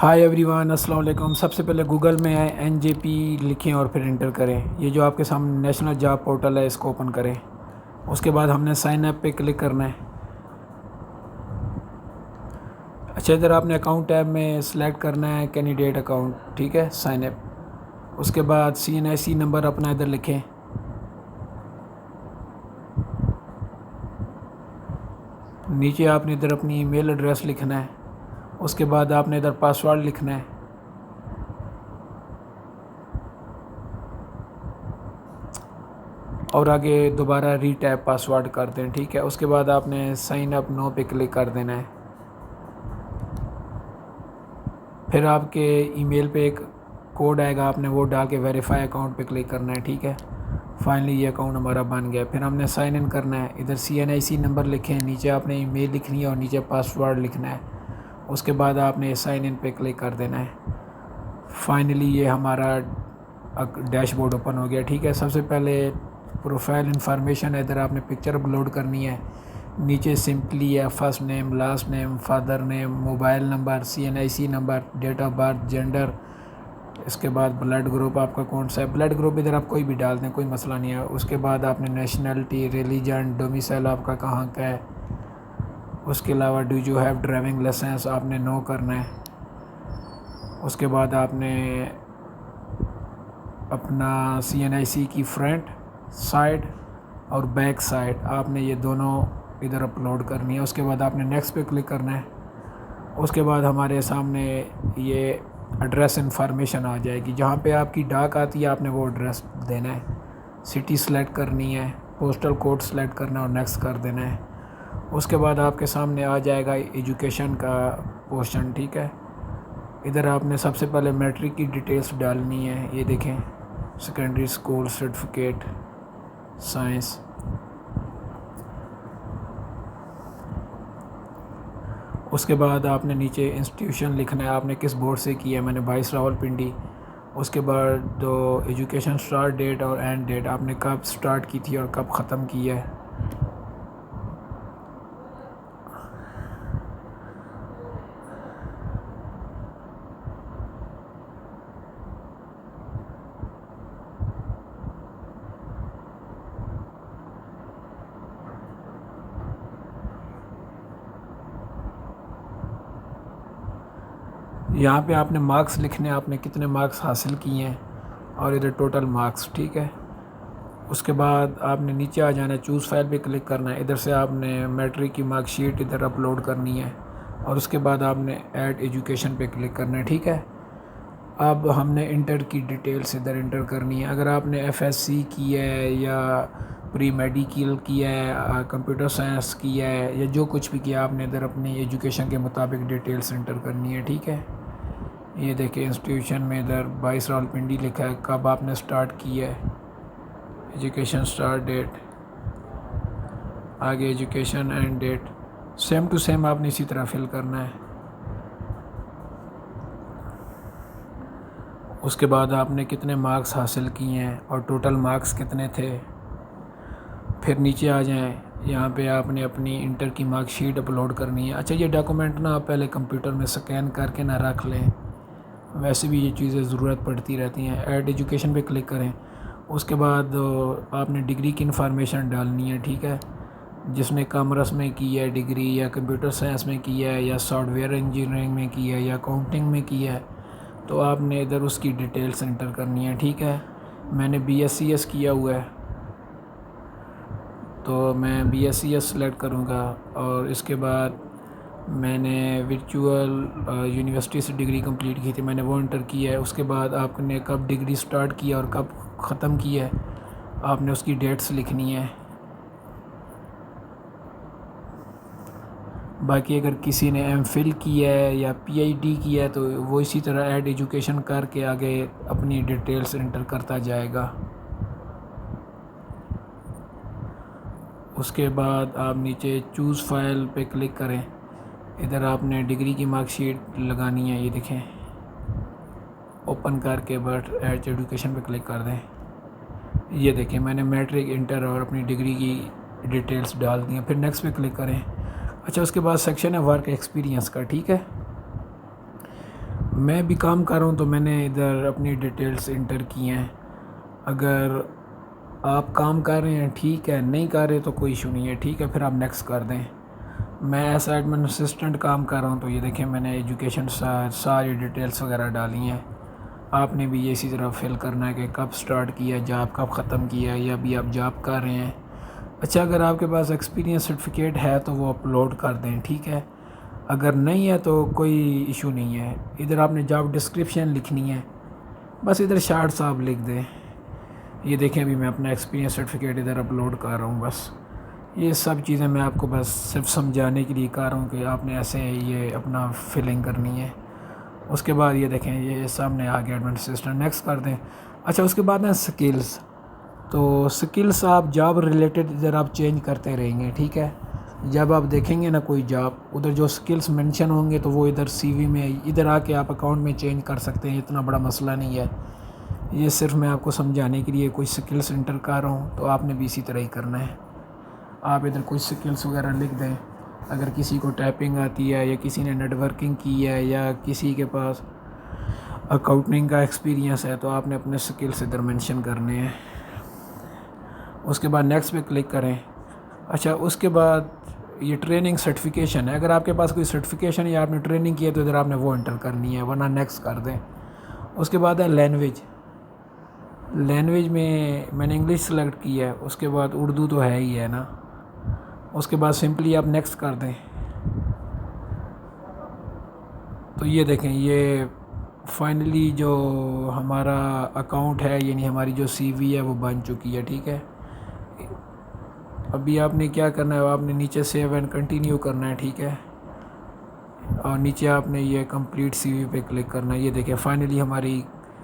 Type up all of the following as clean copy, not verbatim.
High every one, السلام علیکم۔ سب سے پہلے گوگل میں NJP لکھیں اور پھر انٹر کریں۔ یہ جو آپ کے سامنے نیشنل جاب پورٹل ہے، اس کو اوپن کریں۔ اس کے بعد ہم نے سائن اپ پہ کلک کرنا ہے۔ اچھا، ادھر آپ نے اکاؤنٹ ٹیب میں سلیکٹ کرنا ہے کینڈیڈیٹ اکاؤنٹ، ٹھیک ہے، سائن اپ۔ اس کے بعد CNIC نمبر اپنا ادھر لکھیں۔ نیچے آپ نے ادھر اپنی ای میل ایڈریس لکھنا ہے۔ اس کے بعد آپ نے ادھر پاسورڈ لکھنا ہے۔ اور آگے دوبارہ ری ٹائپ پاسورڈ کر دیں، ٹھیک ہے۔ اس کے بعد آپ نے سائن اپ نو پہ کلک کر دینا ہے۔ پھر آپ کے ای میل پہ ایک کوڈ آئے گا، آپ نے وہ ڈال کے ویریفائی اکاؤنٹ پہ کلک کرنا ہے، ٹھیک ہے۔ فائنلی یہ اکاؤنٹ ہمارا بن گیا۔ پھر ہم نے سائن ان کرنا ہے۔ ادھر CNIC نمبر لکھیں، نیچے آپ نے ای میل لکھنی ہے اور نیچے پاسورڈ لکھنا ہے۔ اس کے بعد آپ نے سائن ان پہ کلک کر دینا ہے۔ فائنلی یہ ہمارا ڈیش بورڈ اوپن ہو گیا، ٹھیک ہے۔ سب سے پہلے پروفائل انفارمیشن ہے، ادھر آپ نے پکچر اپلوڈ کرنی ہے۔ نیچے سمپلی ہے، first name, last name, father name, mobile number, CNIC number, date of birth, gender. اس کے بعد بلڈ گروپ آپ کا کون سا ہے، بلڈ گروپ ادھر آپ کوئی بھی ڈال دیں، کوئی مسئلہ نہیں ہے۔ اس کے بعد آپ نے نیشنلٹی، ریلیجن، ڈومیسائل آپ کا کہاں کا ہے۔ اس کے علاوہ do you have driving licence آپ نے نو کرنا ہے۔ اس کے بعد آپ نے اپنا CNIC کی فرنٹ سائڈ اور بیک سائڈ آپ نے یہ دونوں ادھر اپلوڈ کرنی ہے۔ اس کے بعد آپ نے نیکسٹ پہ کلک کرنا ہے۔ اس کے بعد ہمارے سامنے یہ ایڈریس انفارمیشن آ جائے گی، جہاں پہ آپ کی ڈاک آتی ہے آپ نے وہ ایڈریس دینا ہے۔ سٹی سلیکٹ کرنی ہے، پوسٹل کوڈ سلیکٹ کرنا ہے اور نیکسٹ کر دینا ہے۔ اس کے بعد آپ کے سامنے آ جائے گا ایجوکیشن کا پورشن، ٹھیک ہے۔ ادھر آپ نے سب سے پہلے میٹرک کی ڈیٹیلز ڈالنی ہے، یہ دیکھیں، سیکنڈری اسکول سرٹیفکیٹ سائنس۔ اس کے بعد آپ نے نیچے انسٹیٹیوشن لکھنا ہے، آپ نے کس بورڈ سے کیا ہے، میں نے 22 راولپنڈی۔ اس کے بعد ایجوکیشن سٹارٹ ڈیٹ اور اینڈ ڈیٹ، آپ نے کب سٹارٹ کی تھی اور کب ختم کی ہے۔ یہاں پہ آپ نے مارکس لکھنے ہیں، آپ نے کتنے مارکس حاصل کیے ہیں اور ادھر ٹوٹل مارکس، ٹھیک ہے۔ اس کے بعد آپ نے نیچے آ جانا ہے، چوز فائل پہ کلک کرنا ہے۔ ادھر سے آپ نے میٹرک کی مارک شیٹ ادھر اپلوڈ کرنی ہے اور اس کے بعد آپ نے ایڈ ایجوکیشن پہ کلک کرنا ہے، ٹھیک ہے۔ اب ہم نے انٹر کی ڈیٹیلز ادھر انٹر کرنی ہے۔ اگر آپ نے FSC کی ہے یا پری میڈیکل کیا ہے، کمپیوٹر سائنس کیا ہے یا جو کچھ بھی کیا، آپ نے ادھر اپنی ایجوکیشن کے مطابق ڈیٹیلز انٹر کرنی ہے، ٹھیک ہے۔ یہ دیکھیں انسٹیٹیوشن میں ادھر 22 راولپنڈی لکھا ہے، کب آپ نے سٹارٹ کی ہے، ایجوکیشن سٹارٹ ڈیٹ، آگے education end date, same to same آپ نے اسی طرح فل کرنا ہے۔ اس کے بعد آپ نے کتنے مارکس حاصل کیے ہیں اور ٹوٹل مارکس کتنے تھے۔ پھر نیچے آ جائیں، یہاں پہ آپ نے اپنی انٹر کی مارک شیٹ اپلوڈ کرنی ہے۔ اچھا، یہ ڈاکومنٹ نا آپ پہلے کمپیوٹر میں سکین کر کے نہ رکھ لیں، ویسے بھی یہ چیزیں ضرورت پڑتی رہتی ہیں۔ ایڈ ایجوکیشن پہ کلک کریں۔ اس کے بعد آپ نے ڈگری کی انفارمیشن ڈالنی ہے، ٹھیک ہے۔ جس نے کامرس میں کی ہے ڈگری، یا کمپیوٹر سائنس میں کی ہے، یا سافٹ ویئر انجینئرنگ میں کی ہے، یا اکاؤنٹنگ میں کی ہے، تو آپ نے ادھر اس کی ڈیٹیلز انٹر کرنی ہے، ٹھیک ہے۔ میں نے BScs کیا ہوا ہے تو میں BScs سلیکٹ کروں گا، اور اس کے بعد میں نے ورچوئل یونیورسٹی سے ڈگری کمپلیٹ کی تھی، میں نے وہ انٹر کی ہے۔ اس کے بعد آپ نے کب ڈگری سٹارٹ کی اور کب ختم کی ہے، آپ نے اس کی ڈیٹس لکھنی ہے۔ باقی اگر کسی نے MPhil کی ہے یا PhD کی ہے تو وہ اسی طرح ایڈ ایجوکیشن کر کے آگے اپنی ڈیٹیلز انٹر کرتا جائے گا۔ اس کے بعد آپ نیچے چوز فائل پہ کلک کریں، ادھر آپ نے ڈگری کی مارک شیٹ لگانی ہے، یہ دیکھیں، اوپن کر کے بٹ ایڈ ایجوکیشن پہ کلک کر دیں۔ یہ دیکھیں میں نے میٹرک، انٹر اور اپنی ڈگری کی ڈیٹیلز ڈال دی ہیں۔ پھر نیکسٹ پہ کلک کریں۔ اچھا، اس کے بعد سیکشن ہے ورک ایکسپیرینس کا، ٹھیک ہے۔ میں بھی کام کر رہا ہوں تو میں نے ادھر اپنی ڈیٹیلز انٹر کی ہیں. اگر آپ کام کر رہے ہیں ٹھیک ہے، نہیں کر رہے تو کوئی ایشو نہیں ہے، ٹھیک ہے، پھر آپ نیکسٹ کر دیں. میں ایز ایڈمن اسسٹنٹ کام کر رہا ہوں تو یہ دیکھیں میں نے ایجوکیشن ساری ڈیٹیلز وغیرہ ڈالی ہیں. آپ نے بھی یہ اسی طرح فل کرنا ہے کہ کب سٹارٹ کیا، جاب کب ختم کیا، یا ابھی آپ جاب کر رہے ہیں. اچھا، اگر آپ کے پاس ایکسپیرینس سرٹیفکیٹ ہے تو وہ اپلوڈ کر دیں، ٹھیک ہے. اگر نہیں ہے تو کوئی ایشو نہیں ہے. ادھر آپ نے جاب ڈسکرپشن لکھنی ہے، بس ادھر شارٹ صاحب لکھ دیں. یہ دیکھیں ابھی میں اپنا ایکسپیرینس سرٹیفکیٹ ادھر اپلوڈ کر رہا ہوں. بس یہ سب چیزیں میں آپ کو بس صرف سمجھانے کے لیے کر رہا ہوں کہ آپ نے ایسے یہ اپنا فلنگ کرنی ہے. اس کے بعد یہ دیکھیں یہ سامنے آ گیا ایڈمن اسسٹنٹ، نیکسٹ کر دیں. اچھا، اس کے بعد ہیں سکلز. تو سکلز آپ جاب ریلیٹڈ ادھر آپ چینج کرتے رہیں گے، ٹھیک ہے. جب آپ دیکھیں گے نا کوئی جاب، ادھر جو سکلز مینشن ہوں گے تو وہ ادھر سی وی میں ادھر آ کے آپ اکاؤنٹ میں چینج کر سکتے ہیں. اتنا بڑا مسئلہ نہیں ہے. یہ صرف میں آپ کو سمجھانے کے لیے کوئی سکلز انٹر کر رہا ہوں تو آپ نے بھی اسی طرح ہی کرنا ہے. آپ ادھر کوئی سکلز وغیرہ لکھ دیں. اگر کسی کو ٹائپنگ آتی ہے، یا کسی نے نیٹ ورکنگ کی ہے، یا کسی کے پاس اکاؤنٹنگ کا ایکسپیرینس ہے تو آپ نے اپنے سکلز ادھر مینشن کرنے ہیں. اس کے بعد نیکسٹ پہ کلک کریں. اچھا، اس کے بعد یہ ٹریننگ سرٹیفکیشن ہے. اگر آپ کے پاس کوئی سرٹیفکیشن یا آپ نے ٹریننگ کی ہے تو ادھر آپ نے وہ انٹر کرنی ہے، ورنہ نیکسٹ کر دیں. اس کے بعد ہے لینگویج. لینگویج میں نے انگلش سلیکٹ کی ہے. اس کے بعد اردو تو ہے ہی ہے نا. اس کے بعد سمپلی آپ نیکسٹ کر دیں. تو یہ دیکھیں یہ فائنلی جو ہمارا اکاؤنٹ ہے، یعنی ہماری جو سی وی ہے وہ بن چکی ہے، ٹھیک ہے. ابھی آپ نے کیا کرنا ہے، آپ نے نیچے سیو اینڈ کنٹینیو کرنا ہے، ٹھیک ہے. اور نیچے آپ نے یہ کمپلیٹ سی وی پہ کلک کرنا ہے. یہ دیکھیں فائنلی ہماری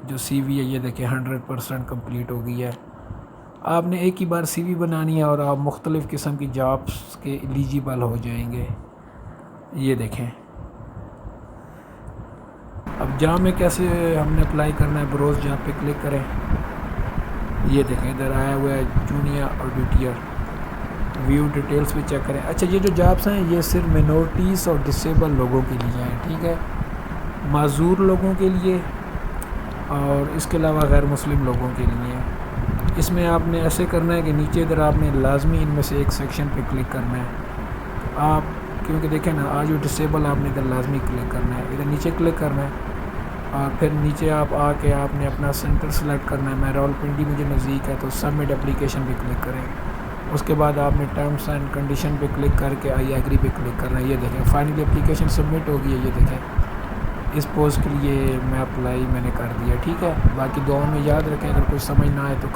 جو سی وی ہے یہ دیکھیں 100% کمپلیٹ ہو گئی ہے. آپ نے ایک ہی بار سی وی بنانی ہے اور آپ مختلف قسم کی جابس کے ایلیجیبل ہو جائیں گے. یہ دیکھیں اب جاب میں کیسے ہم نے اپلائی کرنا ہے. بروز جاب پہ کلک کریں. یہ دیکھیں ادھر آیا ہوا ہے جونیئر آڈیٹر. ویو ڈیٹیلز پہ چیک کریں. اچھا، یہ جو جابس ہیں یہ صرف مینورٹیز اور ڈسیبل لوگوں کے لیے ہیں، ٹھیک ہے. معذور لوگوں کے لیے اور اس کے علاوہ غیر مسلم لوگوں کے لیے. اس میں آپ نے ایسے کرنا ہے کہ نیچے ادھر آپ نے لازمی ان میں سے ایک سیکشن پہ کلک کرنا ہے. آپ کیونکہ دیکھیں نا آج جو ڈسیبل آپ نے ادھر لازمی کلک کرنا ہے. ادھر نیچے کلک کرنا ہے اور پھر نیچے آپ آ کے آپ نے اپنا سینٹر سلیکٹ کرنا ہے. میں راولپنڈی مجھے نزدیک ہے تو سبمٹ اپلیکیشن پہ کلک کریں. اس کے بعد آپ نے ٹرمس اینڈ کنڈیشن پہ کلک کر کے آئی ایگری پہ کلک کرنا ہے. یہ دیکھیں فائنلی اپلیکیشن سبمٹ ہو گئی ہے. یہ دیکھیں اس پوسٹ کے لیے میں اپلائی میں نے کر دیا، ٹھیک ہے. باقی دعاؤں میں یاد رکھیں، اگر کوئی سمجھ نہ آئے تو